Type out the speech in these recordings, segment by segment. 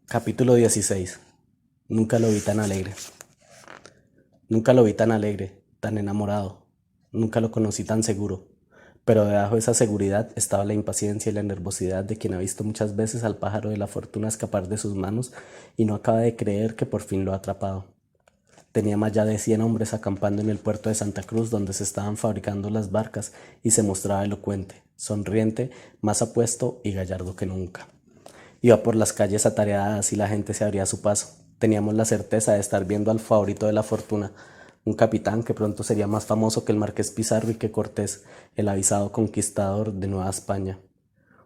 Capítulo 16. Nunca lo vi tan alegre. Nunca lo vi tan alegre, tan enamorado. Nunca lo conocí tan seguro. Pero debajo de esa seguridad estaba la impaciencia y la nervosidad de quien ha visto muchas veces al pájaro de la fortuna escapar de sus manos y no acaba de creer que por fin lo ha atrapado. Tenía más allá de 100 hombres acampando en el puerto de Santa Cruz donde se estaban fabricando las barcas y se mostraba elocuente, sonriente, más apuesto y gallardo que nunca. Iba por las calles atareadas y la gente se abría a su paso. Teníamos la certeza de estar viendo al favorito de la fortuna, un capitán que pronto sería más famoso que el marqués Pizarro y que Cortés, el avisado conquistador de Nueva España.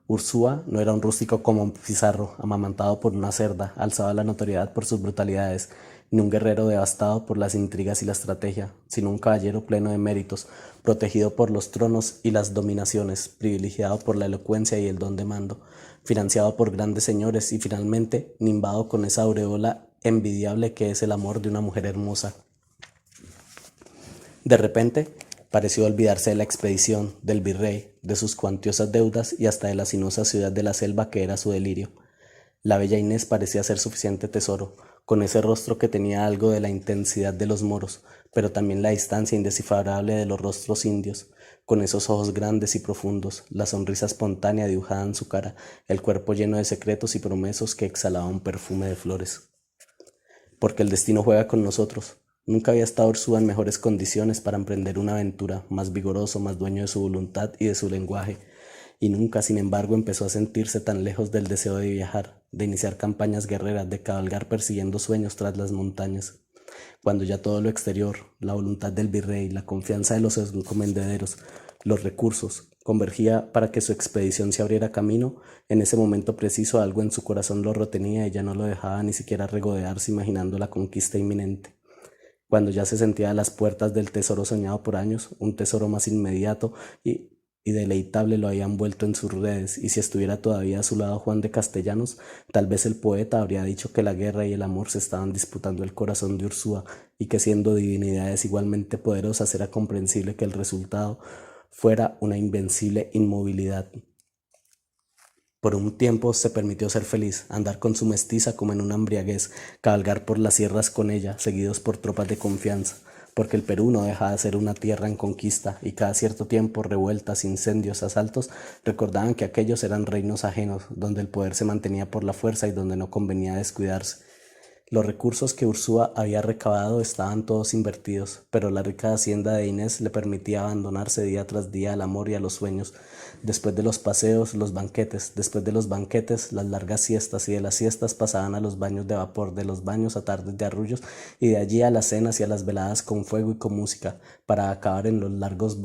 Ursúa no era un rústico como Pizarro, amamantado por una cerda, alzado a la notoriedad por sus brutalidades, ni un guerrero devastado por las intrigas y la estrategia, sino un caballero pleno de méritos, protegido por los tronos y las dominaciones, privilegiado por la elocuencia y el don de mando, financiado por grandes señores y finalmente nimbado con esa aureola envidiable que es el amor de una mujer hermosa. De repente, pareció olvidarse de la expedición, del virrey, de sus cuantiosas deudas y hasta de la sinuosa ciudad de la selva que era su delirio. La bella Inés parecía ser suficiente tesoro, con ese rostro que tenía algo de la intensidad de los moros, pero también la distancia indescifrable de los rostros indios, con esos ojos grandes y profundos, la sonrisa espontánea dibujada en su cara, el cuerpo lleno de secretos y promesas que exhalaba un perfume de flores. Porque el destino juega con nosotros. Nunca había estado Ursúa en mejores condiciones para emprender una aventura, más vigoroso, más dueño de su voluntad y de su lenguaje, y nunca, sin embargo, empezó a sentirse tan lejos del deseo de viajar, de iniciar campañas guerreras, de cabalgar persiguiendo sueños tras las montañas. Cuando ya todo lo exterior, la voluntad del virrey, la confianza de los encomenderos, los recursos, convergía para que su expedición se abriera camino, en ese momento preciso algo en su corazón lo retenía y ya no lo dejaba ni siquiera regodearse imaginando la conquista inminente. Cuando ya se sentía a las puertas del tesoro soñado por años, un tesoro más inmediato y deleitable lo habían vuelto en sus redes, y si estuviera todavía a su lado Juan de Castellanos, tal vez el poeta habría dicho que la guerra y el amor se estaban disputando el corazón de Ursúa, y que siendo divinidades igualmente poderosas era comprensible que el resultado fuera una invencible inmovilidad. Por un tiempo se permitió ser feliz, andar con su mestiza como en una embriaguez, cabalgar por las sierras con ella, seguidos por tropas de confianza, porque el Perú no deja de ser una tierra en conquista, y cada cierto tiempo revueltas, incendios, asaltos, recordaban que aquellos eran reinos ajenos, donde el poder se mantenía por la fuerza y donde no convenía descuidarse. Los recursos que Ursúa había recabado estaban todos invertidos, pero la rica hacienda de Inés le permitía abandonarse día tras día al amor y a los sueños. Después de los paseos, los banquetes, después de los banquetes, las largas siestas, y de las siestas pasaban a los baños de vapor, de los baños a tardes de arrullos, y de allí a las cenas y a las veladas con fuego y con música, para acabar en los largos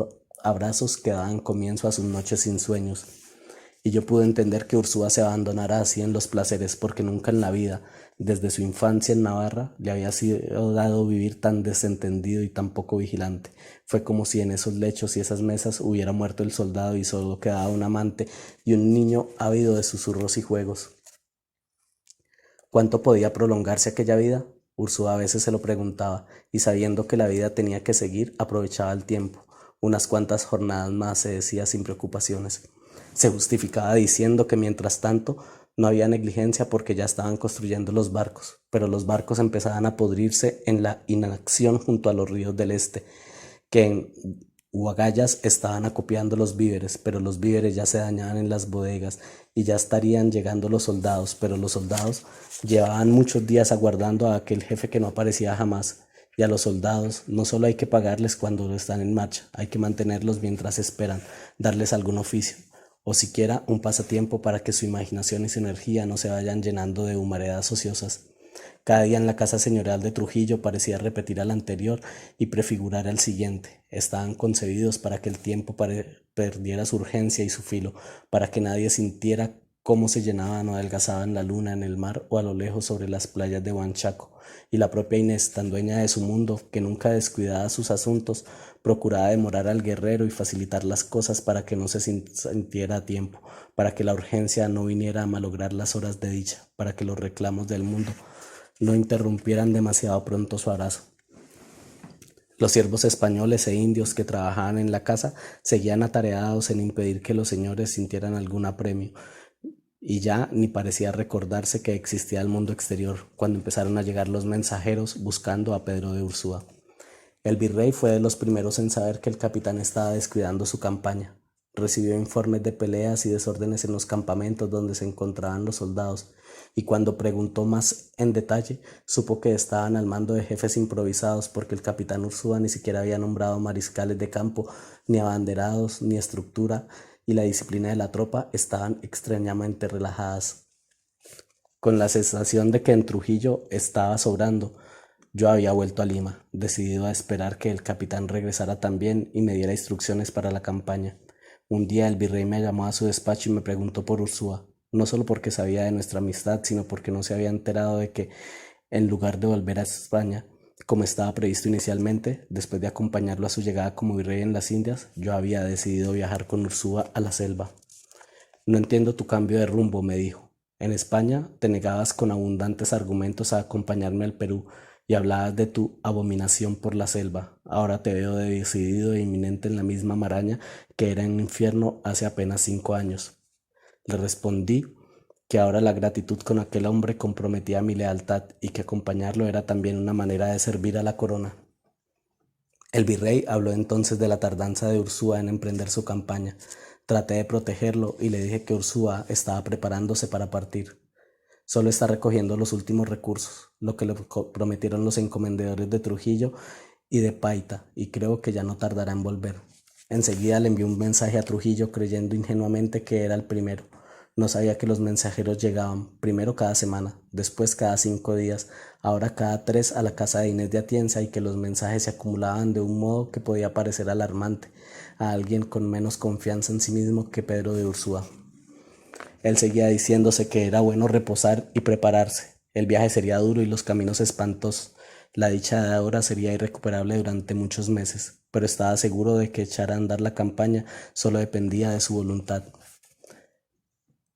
abrazos que daban comienzo a sus noches sin sueños. Y yo pude entender que Ursúa se abandonara así en los placeres, porque nunca en la vida, desde su infancia en Navarra, le había sido dado vivir tan desentendido y tan poco vigilante. Fue como si en esos lechos y esas mesas hubiera muerto el soldado y solo quedaba un amante y un niño ávido de susurros y juegos. ¿Cuánto podía prolongarse aquella vida? Ursúa a veces se lo preguntaba, y sabiendo que la vida tenía que seguir, aprovechaba el tiempo. Unas cuantas jornadas más, se decía sin preocupaciones. Se justificaba diciendo que mientras tanto no había negligencia porque ya estaban construyendo los barcos, pero los barcos empezaban a podrirse en la inacción junto a los ríos del este, que en Huagallas estaban acopiando los víveres, pero los víveres ya se dañaban en las bodegas y ya estarían llegando los soldados, pero los soldados llevaban muchos días aguardando a aquel jefe que no aparecía jamás. Y a los soldados no solo hay que pagarles cuando están en marcha, hay que mantenerlos mientras esperan, darles algún oficio, o siquiera un pasatiempo para que su imaginación y su energía no se vayan llenando de humaredas ociosas. Cada día en la casa señorial de Trujillo parecía repetir al anterior y prefigurar al siguiente. Estaban concebidos para que el tiempo perdiera su urgencia y su filo, para que nadie sintiera cómo se llenaban o adelgazaban la luna en el mar o a lo lejos sobre las playas de Huanchaco, y la propia Inés, tan dueña de su mundo, que nunca descuidaba sus asuntos, procuraba demorar al guerrero y facilitar las cosas para que no se sintiera a tiempo, para que la urgencia no viniera a malograr las horas de dicha, para que los reclamos del mundo no interrumpieran demasiado pronto su abrazo. Los siervos españoles e indios que trabajaban en la casa seguían atareados en impedir que los señores sintieran algún apremio, y ya ni parecía recordarse que existía el mundo exterior cuando empezaron a llegar los mensajeros buscando a Pedro de Ursúa. El virrey fue de los primeros en saber que el capitán estaba descuidando su campaña. Recibió informes de peleas y desórdenes en los campamentos donde se encontraban los soldados, y cuando preguntó más en detalle, supo que estaban al mando de jefes improvisados porque el capitán Ursúa ni siquiera había nombrado mariscales de campo, ni abanderados, ni estructura, y la disciplina de la tropa estaban extrañamente relajadas. Con la sensación de que en Trujillo estaba sobrando, yo había vuelto a Lima, decidido a esperar que el capitán regresara también y me diera instrucciones para la campaña. Un día el virrey me llamó a su despacho y me preguntó por Ursúa, no solo porque sabía de nuestra amistad, sino porque no se había enterado de que, en lugar de volver a España, como estaba previsto inicialmente, después de acompañarlo a su llegada como virrey en las Indias, yo había decidido viajar con Ursúa a la selva. No entiendo tu cambio de rumbo, me dijo. En España te negabas con abundantes argumentos a acompañarme al Perú y hablabas de tu abominación por la selva. Ahora te veo decidido e inminente en la misma maraña que era en un infierno hace apenas 5 años. Le respondí que ahora la gratitud con aquel hombre comprometía mi lealtad y que acompañarlo era también una manera de servir a la corona. El virrey habló entonces de la tardanza de Ursúa en emprender su campaña. Traté de protegerlo y le dije que Ursúa estaba preparándose para partir. Solo está recogiendo los últimos recursos, lo que le prometieron los encomendadores de Trujillo y de Paita, y creo que ya no tardará en volver. Enseguida le envió un mensaje a Trujillo creyendo ingenuamente que era el primero. No sabía que los mensajeros llegaban, primero cada semana, después cada 5 días, ahora cada 3 a la casa de Inés de Atienza, y que los mensajes se acumulaban de un modo que podía parecer alarmante a alguien con menos confianza en sí mismo que Pedro de Ursúa. Él seguía diciéndose que era bueno reposar y prepararse. El viaje sería duro y los caminos espantosos. La dicha de ahora sería irrecuperable durante muchos meses, pero estaba seguro de que echar a andar la campaña solo dependía de su voluntad.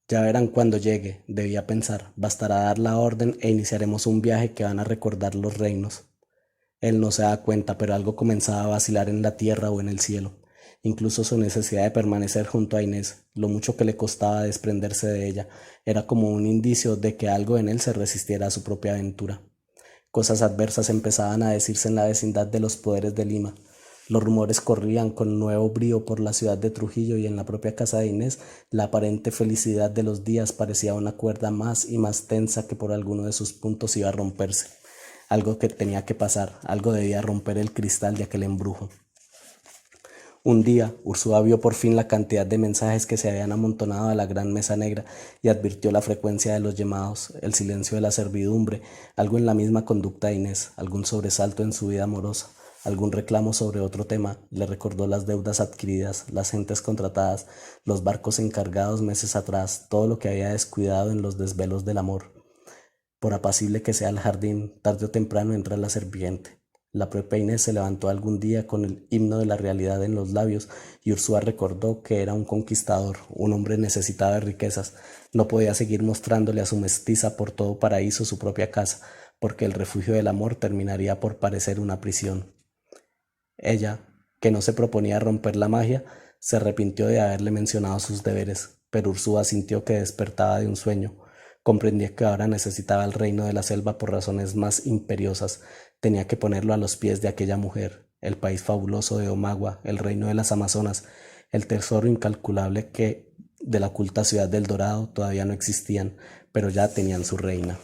Ya verán cuando llegue, debía pensar, bastará dar la orden e iniciaremos un viaje que van a recordar los reinos. Él no se da cuenta, pero algo comenzaba a vacilar en la tierra o en el cielo. Incluso su necesidad de permanecer junto a Inés, lo mucho que le costaba desprenderse de ella, era como un indicio de que algo en él se resistiera a su propia aventura. Cosas adversas empezaban a decirse en la vecindad de los poderes de Lima. Los rumores corrían con nuevo brío por la ciudad de Trujillo, y en la propia casa de Inés la aparente felicidad de los días parecía una cuerda más y más tensa que por alguno de sus puntos iba a romperse. Algo que tenía que pasar, algo debía romper el cristal de aquel embrujo. Un día, Ursúa vio por fin la cantidad de mensajes que se habían amontonado a la gran mesa negra y advirtió la frecuencia de los llamados, el silencio de la servidumbre, algo en la misma conducta de Inés, algún sobresalto en su vida amorosa, algún reclamo sobre otro tema. Le recordó las deudas adquiridas, las gentes contratadas, los barcos encargados meses atrás, todo lo que había descuidado en los desvelos del amor. Por apacible que sea el jardín, tarde o temprano entra la serpiente. La propia Inés se levantó algún día con el himno de la realidad en los labios, y Ursúa recordó que era un conquistador, un hombre necesitado de riquezas. No podía seguir mostrándole a su mestiza por todo paraíso su propia casa, porque el refugio del amor terminaría por parecer una prisión. Ella, que no se proponía romper la magia, se arrepintió de haberle mencionado sus deberes, pero Ursúa sintió que despertaba de un sueño. Comprendía que ahora necesitaba el reino de la selva por razones más imperiosas. Tenía que ponerlo a los pies de aquella mujer, el país fabuloso de Omagua, el reino de las Amazonas, el tesoro incalculable que de la oculta ciudad del Dorado todavía no existían, pero ya tenían su reina.